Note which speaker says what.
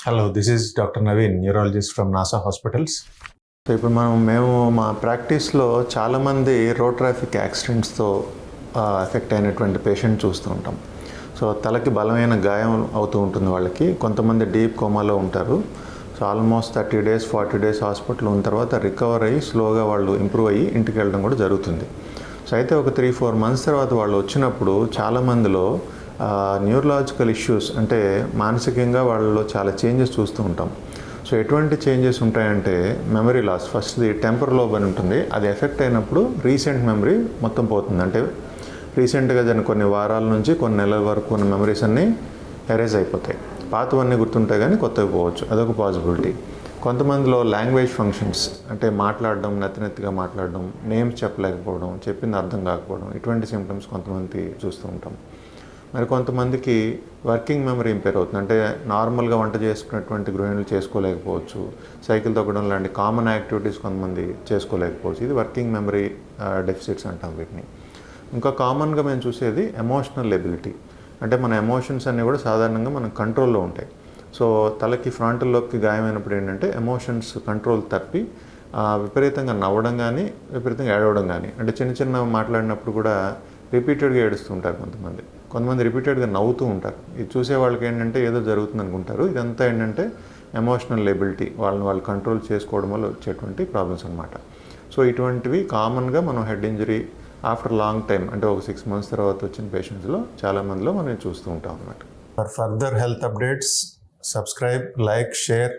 Speaker 1: Hello, this is doctor Naveen, neurologist from NASA hospitals. So ఇప్పుడు మేము మా ప్రాక్టీస్లో చాలామంది రోడ్ ట్రాఫిక్ యాక్సిడెంట్స్తో ఎఫెక్ట్ అయినటువంటి పేషెంట్ చూస్తూ ఉంటాం. సో తలకి బలమైన గాయం అవుతూ ఉంటుంది వాళ్ళకి. కొంతమంది డీప్ కోమాలో ఉంటారు. సో ఆల్మోస్ట్ 30 days 40 days హాస్పిటల్లో ఉన్న తర్వాత రికవర్ అయ్యి స్లోగా వాళ్ళు ఇంప్రూవ్ అయ్యి ఇంటికి వెళ్ళడం కూడా జరుగుతుంది. సో అయితే ఒక 3-4 months తర్వాత వాళ్ళు వచ్చినప్పుడు చాలామందిలో న్యూరలాజికల్ ఇష్యూస్, అంటే మానసికంగా వాళ్ళలో చాలా చేంజెస్ చూస్తూ ఉంటాం. సో ఎటువంటి చేంజెస్ ఉంటాయంటే మెమరీ లాస్. ఫస్ట్ది టెంపర్ లోబ్ అని ఉంటుంది. అది ఎఫెక్ట్ అయినప్పుడు రీసెంట్ మెమరీ మొత్తం పోతుంది. అంటే రీసెంట్గా జరిగిన కొన్ని వారాల నుంచి కొన్ని నెలల వరకు ఉన్న మెమరీస్ అన్నీ ఎరేజ్ అయిపోతాయి. పాతవన్నీ గుర్తుంటాయి కానీ కొత్తవి పోవచ్చు. అదొక పాసిబిలిటీ. కొంతమందిలో లాంగ్వేజ్ ఫంక్షన్స్, అంటే మాట్లాడడం, నెత్తిగా మాట్లాడడం, నేమ్స్ చెప్పలేకపోవడం, చెప్పింది అర్థం కాకపోవడం, ఇటువంటి సిమ్టమ్స్ కొంతమంది చూస్తూ ఉంటాం. మరి కొంతమందికి వర్కింగ్ మెమరీ ఇంపేర్ అవుతుంది. అంటే నార్మల్గా వంట చేసుకున్నటువంటి గృహిణులు చేసుకోలేకపోవచ్చు. సైకిల్ తొక్కడం లాంటి కామన్ యాక్టివిటీస్ కొంతమంది చేసుకోలేకపోవచ్చు. ఇది వర్కింగ్ మెమరీ డెఫిసిట్స్ అంటాం వీటిని. ఇంకా కామన్గా మేము చూసేది ఎమోషనల్ ఎబిలిటీ. అంటే మన ఎమోషన్స్ అన్నీ కూడా సాధారణంగా మన కంట్రోల్లో ఉంటాయి. సో తలకి ఫ్రంటల్లోకి గాయమైనప్పుడు ఏంటంటే ఎమోషన్స్ కంట్రోల్ తప్పి విపరీతంగా నవ్వడం కానీ, విపరీతంగా ఏడవడం కానీ, అంటే చిన్న మాట్లాడినప్పుడు కూడా రిపీటెడ్గా ఏడుస్తూ ఉంటారు. కొంతమంది రిపీటెడ్గా నవ్వుతూ ఉంటారు. ఇది చూసే వాళ్ళకి ఏంటంటే ఏదో జరుగుతుంది అనుకుంటారు. ఇదంతా ఏంటంటే ఎమోషనల్ ఎబిలిటీ, వాళ్ళు కంట్రోల్ చేసుకోవడం వల్ల వచ్చేటువంటి ప్రాబ్లమ్స్ అనమాట. సో ఇటువంటివి కామన్గా మనం head injury after long time, అంటే ఒక 6 months తర్వాత వచ్చిన పేషెంట్స్లో చాలామందిలో మనం చూస్తూ ఉంటాం అన్నమాట. For further health updates, subscribe, like, share.